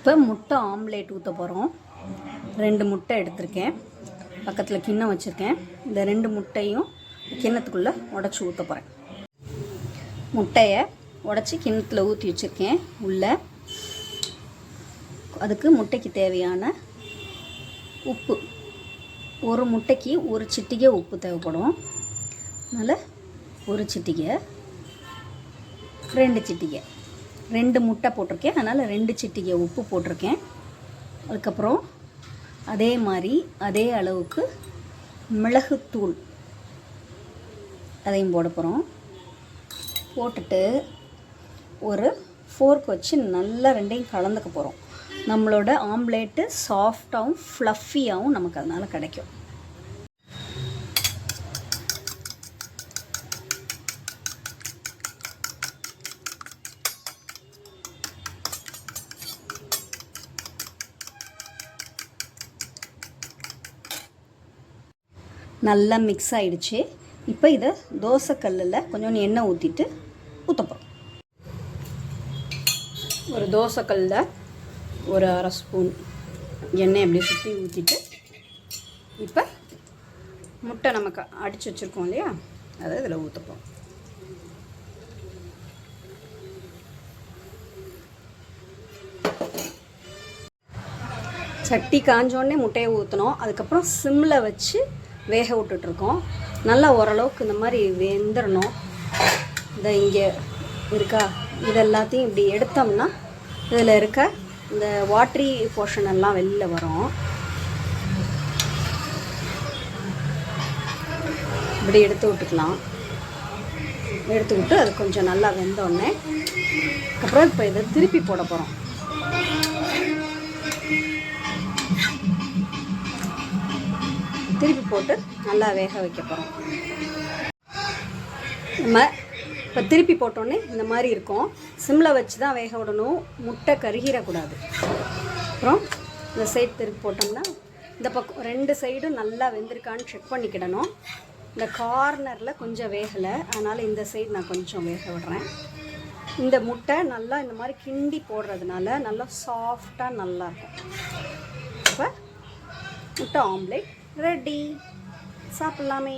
இப்போ முட்டை ஆம்லேட் ஊற்ற போகிறோம். 2 முட்டை எடுத்திருக்கேன், பக்கத்தில் கிண்ணம் வச்சுருக்கேன். இந்த 2 முட்டையும் கிண்ணத்துக்குள்ளே உடச்சி ஊற்ற போகிறேன். முட்டையை உடச்சி கிண்ணத்தில் ஊற்றி வச்சுருக்கேன். உள்ளே அதுக்கு முட்டைக்கு தேவையான உப்பு, ஒரு முட்டைக்கு ஒரு சிட்டிகை உப்பு தேவைப்படும். அதனால் ஒரு சிட்டிகை, 2 சிட்டிகை, 2 முட்டை போட்டிருக்கேன், அதனால் 2 சிட்டிகை உப்பு போட்டிருக்கேன். அதுக்கப்புறம் அதே மாதிரி அதே அளவுக்கு மிளகுத்தூள் அதையும் போட போகிறோம். போட்டுட்டு ஒரு ஃபோர்க் வச்சு நல்லா 2ஐயும் கலந்துக்க போகிறோம். நம்மளோட ஆம்லேட்டு சாஃப்டாகவும் ஃப்ளஃபியாகவும் நமக்கு அதனால் கிடைக்கும். நல்லா மிக்ஸ் ஆகிடுச்சு. இப்போ இதை தோசைக்கல்லில் கொஞ்சம் எண்ணெய் ஊற்றிட்டு ஊற்ற போகிறோம். ஒரு தோசைக்கல்லில் ஒரு 1/2 ஸ்பூன் எண்ணெய் அப்படி சுற்றி ஊற்றிட்டு, இப்போ முட்டை நமக்கு அடித்து வச்சுருக்கோம் இல்லையா, அதை இதில் ஊற்றப்போம். சட்டி காஞ்சோடனே முட்டையை ஊற்றணும். அதுக்கப்புறம் சிம்மில் வச்சு வேக விட்டுட்ருக்கோம். நல்லா ஓரளவுக்கு இந்த மாதிரி வெந்துடணும். இந்த இங்கே இருக்கா, இது எல்லாத்தையும் இப்படி எடுத்தோம்னா இதில் இருக்க இந்த வாட்ரி போர்ஷன் எல்லாம் வெளில வரும். இப்படி எடுத்து விட்டுக்கலாம். எடுத்து விட்டு அது கொஞ்சம் நல்லா வெந்தோடனே அப்புறம் இப்போ இதை திருப்பி போட போகிறோம். திருப்பி போட்டு நல்லா வேக வைக்க போகிறோம். நம்ம இப்போ திருப்பி போட்டோன்னே இந்த மாதிரி இருக்கும். சிம்மில் வச்சு தான் வேக விடணும், முட்டை கருகிடக்கூடாது. அப்புறம் இந்த சைடு திருப்பி போட்டோம்னா இந்த பக்கம் 2 சைடும் நல்லா வெந்திருக்கான்னு செக் பண்ணிக்கிடணும். இந்த கார்னரில் கொஞ்சம் வேகலை, அதனால் இந்த சைடு நான் கொஞ்சம் வேக விடுறேன். இந்த முட்டை நல்லா இந்த மாதிரி கிண்டி போடுறதுனால நல்லா சாஃப்டாக நல்லாயிருக்கும். இப்போ முட்டை ஆம்லேட் ரெடி. சாப்பிட்லாமே.